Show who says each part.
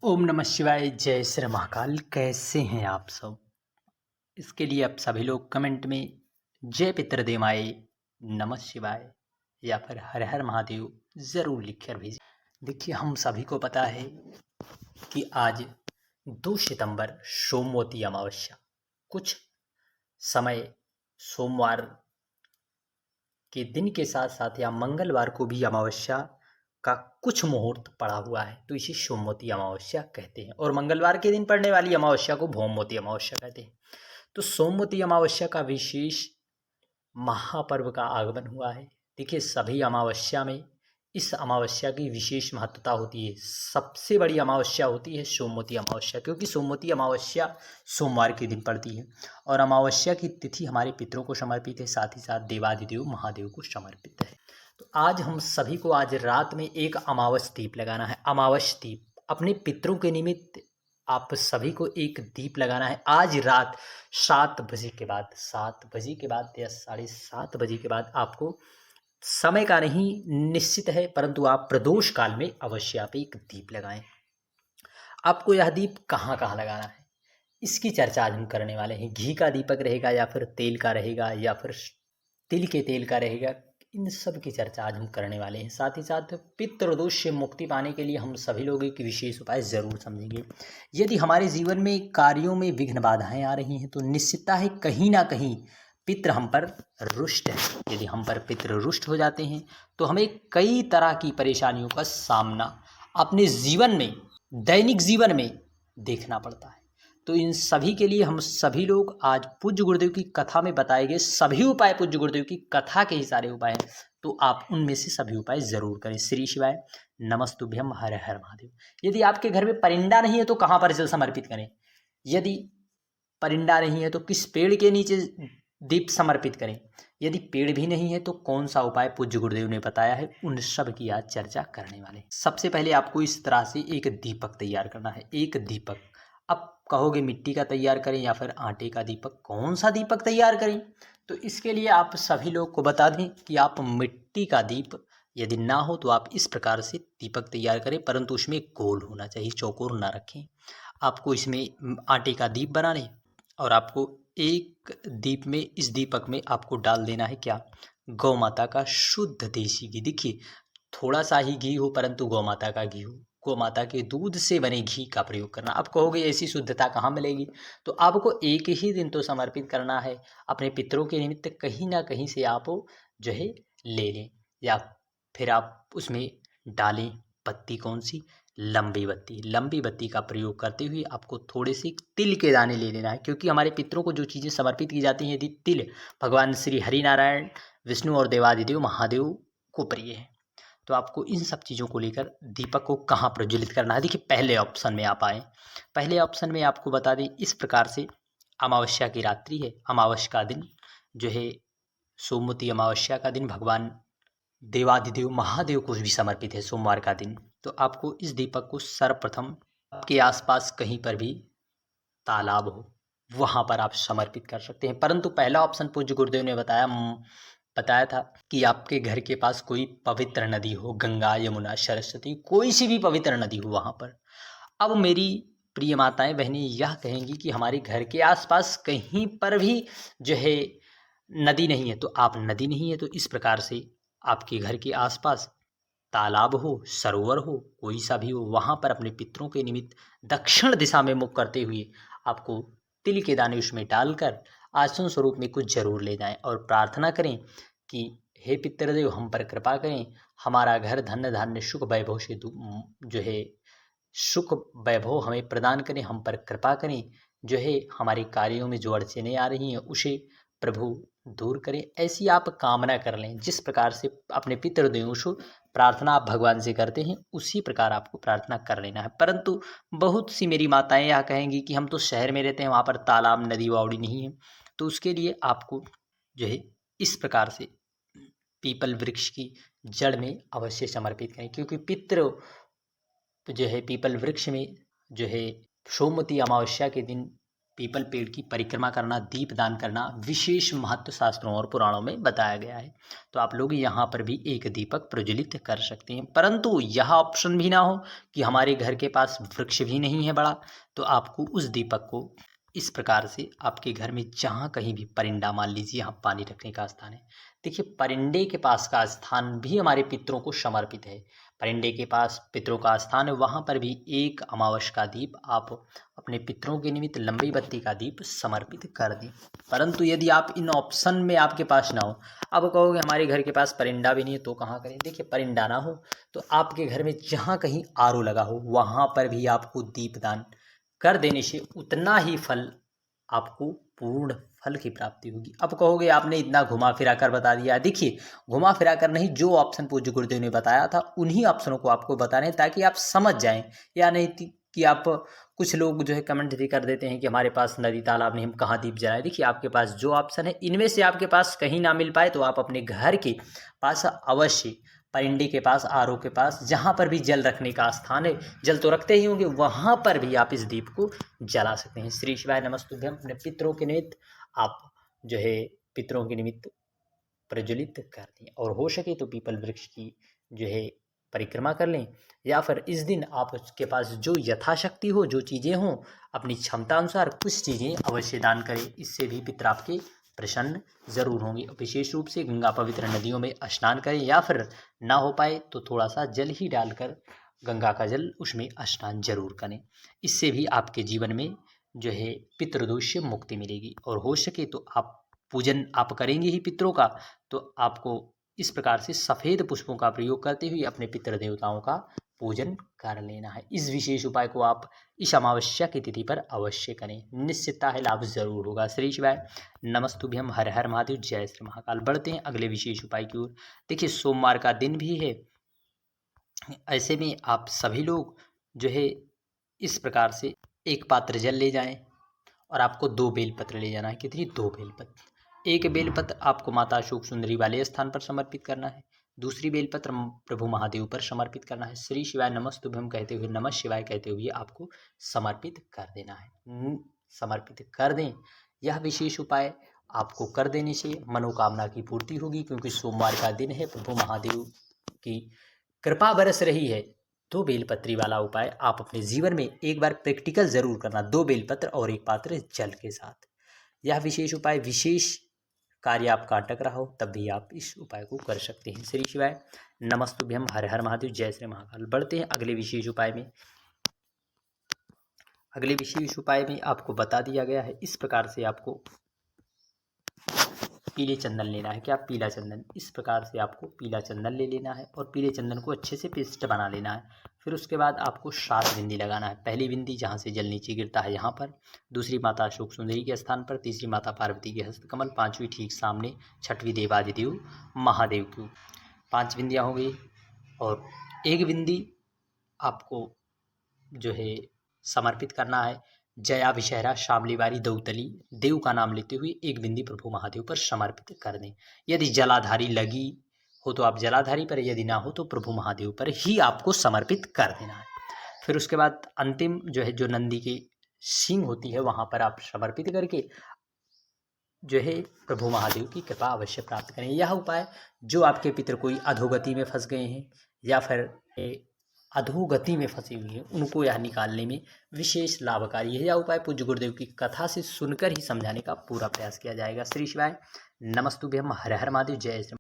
Speaker 1: ओम नमः शिवाय। जय श्री महाकाल। कैसे हैं आप सब? इसके लिए आप सभी लोग कमेंट में जय पितृदेवाय नमः शिवाय या फिर हर हर महादेव ज़रूर लिखकर भेजें। देखिए, हम सभी को पता है कि आज 2 सितंबर सोमवती अमावस्या, कुछ समय सोमवार के दिन के साथ साथ या मंगलवार को भी अमावस्या का कुछ मुहूर्त पड़ा हुआ है, तो इसे सोमवती अमावस्या कहते हैं। और मंगलवार के दिन पड़ने वाली अमावस्या को भौमवती अमावस्या कहते हैं। तो सोमवती अमावस्या का विशेष महापर्व का आगमन हुआ है। देखिए, सभी अमावस्या में इस अमावस्या की विशेष महत्वता होती है। सबसे बड़ी अमावस्या होती है सोमवती अमावस्या, क्योंकि सोमवती अमावस्या सोमवार के दिन पड़ती है और अमावस्या की तिथि हमारे पितरों को समर्पित है, साथ ही साथ देवादिदेव महादेव को समर्पित है। तो आज हम सभी को आज रात में एक अमावस दीप लगाना है। अमावस दीप अपने पितरों के निमित्त आप सभी को एक दीप लगाना है। आज रात 7 बजे के बाद, 7 बजे के बाद या 7:30 बजे के बाद, आपको समय का नहीं निश्चित है, परंतु आप प्रदोष काल में अवश्य आप एक दीप लगाएं। आपको यह दीप कहाँ कहाँ लगाना है, इसकी चर्चा आज हम करने वाले हैं। घी का दीपक रहेगा या फिर तेल का रहेगा या फिर तिल के तेल का रहेगा, इन सब की चर्चा आज हम करने वाले हैं। साथ ही साथ पितृदोष से मुक्ति पाने के लिए हम सभी लोग एक विशेष उपाय ज़रूर समझेंगे। यदि हमारे जीवन में कार्यों में विघ्न बाधाएं आ रही हैं, तो निश्चितता है कहीं ना कहीं पितृ हम पर रुष्ट है। यदि हम पर पितृ रुष्ट हो जाते हैं तो हमें कई तरह की परेशानियों का सामना अपने जीवन में, दैनिक जीवन में देखना पड़ता है। तो इन सभी के लिए हम सभी लोग आज पूज्य गुरुदेव की कथा में बताए गए सभी उपाय, पूज्य गुरुदेव की कथा के ही सारे उपाय हैं, तो आप उनमें से सभी उपाय जरूर करें। श्री शिवाय नमस्तुभ्यम हर हर महादेव। यदि आपके घर में परिंदा नहीं है तो कहाँ पर जल समर्पित करें? यदि परिंदा नहीं है तो किस पेड़ के नीचे दीप समर्पित करें? यदि पेड़ भी नहीं है तो कौन सा उपाय पूज्य गुरुदेव ने बताया है, उन सब की आज चर्चा करने वाले हैं। सबसे पहले आपको इस तरह से एक दीपक तैयार करना है। एक दीपक, अब कहोगे मिट्टी का तैयार करें या फिर आटे का दीपक, कौन सा दीपक तैयार करें? तो इसके लिए आप सभी लोग को बता दें कि आप मिट्टी का दीप यदि ना हो तो आप इस प्रकार से दीपक तैयार करें, परंतु उसमें गोल होना चाहिए, चौकोर ना रखें। आपको इसमें आटे का दीप बनाने और आपको एक दीप में, इस दीपक में आपको डाल देना है क्या? गौ माता का शुद्ध देसी घी। देखिए, थोड़ा सा ही घी हो परंतु गौ माता का घी हो, गौ माता के दूध से बने घी का प्रयोग करना। आप कहोगे ऐसी शुद्धता कहाँ मिलेगी? तो आपको एक ही दिन तो समर्पित करना है अपने पितरों के निमित्त, कहीं ना कहीं से आप जो है ले लें या फिर आप उसमें डालें बत्ती। कौन सी? लंबी बत्ती। लंबी बत्ती का प्रयोग करते हुए आपको थोड़े से तिल के दाने ले लेना है, क्योंकि हमारे पितरों को जो चीज़ें समर्पित की जाती हैं यदि तिल भगवान श्री हरिनारायण विष्णु और देवादिदेव महादेव को प्रिय है, तो आपको इन सब चीज़ों को लेकर दीपक को कहाँ प्रज्वलित करना है। देखिए, पहले ऑप्शन में आप आए। पहले ऑप्शन में आपको बता दें इस प्रकार से, अमावस्या की रात्रि है, अमावस्या का दिन जो है सोमवती अमावस्या का दिन भगवान देवादिदेव महादेव को भी समर्पित है, सोमवार का दिन। तो आपको इस दीपक को सर्वप्रथम आपके आसपास कहीं पर भी तालाब हो वहाँ पर आप समर्पित कर सकते हैं, परंतु पहला ऑप्शन पूज्य गुरुदेव ने बताया था कि आपके घर के पास कोई पवित्र नदी हो, गंगा यमुना सरस्वती, कोई सी भी पवित्र नदी हो वहाँ पर। अब मेरी प्रिय माताएं बहनें यह कहेंगी कि हमारे घर के आसपास कहीं पर भी जो है नदी नहीं है, तो आप नदी नहीं है तो इस प्रकार से आपके घर के आसपास तालाब हो, सरोवर हो, कोई सा भी हो, वहाँ पर अपने पितरों के निमित्त दक्षिण दिशा में मुख करते हुए आपको तिल के दाने उसमें डालकर आसन स्वरूप में कुछ जरूर ले जाएं और प्रार्थना करें कि हे पितृदेव हम पर कृपा करें, हमारा घर धन्य धान्य सुख वैभव से जो है सुख वैभव हमें प्रदान करें, हम पर कृपा करें, जो है हमारे कार्यों में जो अड़चनें आ रही हैं उसे प्रभु दूर करें। ऐसी आप कामना कर लें। जिस प्रकार से अपने पितृदेवों से प्रार्थना आप भगवान से करते हैं उसी प्रकार आपको प्रार्थना कर लेना है। परंतु बहुत सी मेरी माताएं यह कहेंगी कि हम तो शहर में रहते हैं, वहाँ पर तालाब नदी वावड़ी नहीं है, तो उसके लिए आपको जो है इस प्रकार से पीपल वृक्ष की जड़ में अवश्य समर्पित करें, क्योंकि पितृ जो है पीपल वृक्ष में जो है सोमवती अमावस्या के दिन पीपल पेड़ की परिक्रमा करना, दीपदान करना विशेष महत्व शास्त्रों और पुराणों में बताया गया है। तो आप लोग यहाँ पर भी एक दीपक प्रज्वलित कर सकते हैं। परंतु यह ऑप्शन भी ना हो कि हमारे घर के पास वृक्ष भी नहीं है बड़ा, तो आपको उस दीपक को इस प्रकार से आपके घर में जहाँ कहीं भी परिंदा, मान लीजिए यहाँ पानी रखने का स्थान है, देखिए परिंदे के पास का स्थान भी हमारे पितरों को समर्पित है। परिंदे के पास पितरों का स्थान है, वहाँ पर भी एक अमावस का दीप आप अपने पितरों के निमित्त लंबी बत्ती का दीप समर्पित कर दें। परंतु यदि आप इन ऑप्शन में आपके पास ना हो, अब कहोगे हमारे घर के पास परिंदा भी नहीं है तो कहाँ करें। देखिए परिंदा ना हो तो आपके घर में जहाँ कहीं आरओ लगा हो वहाँ पर भी आपको दीपदान कर देने से उतना ही फल, आपको पूर्ण फल की प्राप्ति होगी। अब कहोगे आपने इतना घुमा फिरा कर बता दिया। देखिए घुमा फिरा कर नहीं, जो ऑप्शन पूज्य गुरुदेव ने बताया था उन्हीं ऑप्शनों को आपको बता रहे हैं ताकि आप समझ जाएं, या नहीं कि आप, कुछ लोग जो है कमेंट भी कर देते हैं कि हमारे पास नदी तालाब नहीं, हम कहाँ दीप जलाएं। देखिए आपके पास जो ऑप्शन है इनमें से आपके पास कहीं ना मिल पाए तो आप अपने घर के पास अवश्य, परिंदे के पास, आरओ के पास, जहाँ पर भी जल रखने का स्थान है, जल तो रखते ही होंगे, वहाँ पर भी आप इस दीप को जला सकते हैं। श्री शिवाय नमस्तुभ्यम। अपने पितरों के निमित्त आप जो है पितरों के निमित्त प्रज्वलित कर दें, और हो सके तो पीपल वृक्ष की जो है परिक्रमा कर लें, या फिर इस दिन आप उसके पास जो यथाशक्ति हो, जो चीज़ें हों, अपनी क्षमता अनुसार कुछ चीज़ें अवश्य दान करें। इससे भी पितर आपके प्रसन्न जरूर होंगे। विशेष रूप से गंगा पवित्र नदियों में स्नान करें, या फिर ना हो पाए तो थोड़ा सा जल ही डालकर गंगा का जल उसमें स्नान जरूर करें। इससे भी आपके जीवन में जो है पितृदोष से मुक्ति मिलेगी। और हो सके तो आप पूजन आप करेंगे ही पितरों का, तो आपको इस प्रकार से सफ़ेद पुष्पों का प्रयोग करते हुए अपने पितृ देवताओं का पूजन कर लेना है। इस विशेष उपाय को आप इस अमावस्या की तिथि पर अवश्य करें, निश्चितता है लाभ जरूर होगा। श्री शिवाय नमस्तुभ्यम। हर हर महादेव। जय श्री महाकाल। बढ़ते हैं अगले विशेष उपाय की ओर। देखिए सोमवार का दिन भी है, ऐसे में आप सभी लोग जो है इस प्रकार से एक पात्र जल ले जाएं, और आपको 2 बेलपत्र ले जाना है। कितनी? 2 बेलपत्र। एक बेलपत्र आपको माता अशोक सुंदरी वाले स्थान पर समर्पित करना है, दूसरी बेलपत्र प्रभु महादेव पर समर्पित करना है। श्री शिवाय नमस्तुभ्यम कहते हुए, नमः शिवाय कहते हुए आपको समर्पित कर देना है। समर्पित कर दें। यह विशेष उपाय आपको कर देने से मनोकामना की पूर्ति होगी, क्योंकि सोमवार का दिन है, प्रभु महादेव की कृपा बरस रही है। 2 बेलपत्री वाला उपाय आप अपने जीवन में एक बार प्रैक्टिकल जरूर करना, 2 बेलपत्र और एक पात्र जल के साथ। यह विशेष उपाय, विशेष कार्य आपका अटक रहा हो तब भी आप इस उपाय को कर सकते हैं। श्री शिवाय नमस्तुभ्यम। हर हर महादेव। जय श्री महाकाल। बढ़ते हैं अगले विशेष उपाय में। अगले विशेष उपाय में आपको बता दिया गया है इस प्रकार से आपको पीले चंदन लेना है। क्या? पीला चंदन। इस प्रकार से आपको पीला चंदन ले लेना है और पीले चंदन को अच्छे से पेस्ट बना लेना है। फिर उसके बाद आपको 7 बिंदी लगाना है। पहली बिंदी जहाँ से जल नीचे गिरता है यहाँ पर, दूसरी माता अशोक सुंदरी के स्थान पर, तीसरी माता पार्वती के हस्तकमल, 5वीं ठीक सामने, 6वीं देवादिदेव महादेव की। 5 बिंदियाँ हो गई, और एक बिंदी आपको जो है समर्पित करना है जया विषहरा शामलीवारी दौतली देव का नाम लेते हुए एक बिंदी प्रभु महादेव पर समर्पित कर दें। यदि जलाधारी लगी हो तो आप जलाधारी पर, यदि ना हो तो प्रभु महादेव पर ही आपको समर्पित कर देना है। फिर उसके बाद अंतिम जो है, जो नंदी की सींग होती है वहाँ पर आप समर्पित करके जो है प्रभु महादेव की कृपा अवश्य प्राप्त करें। यह उपाय जो आपके पितर कोई अधोगति में फंस गए हैं या फिर अधोगति में फंसी हुई है, उनको यह निकालने में विशेष लाभकारी है। यह उपाय पूज्य गुरुदेव की कथा से सुनकर ही समझाने का पूरा प्रयास किया जाएगा। श्री शिवाय नमस्तुभ्यम। हर हर महादेव। जय श्री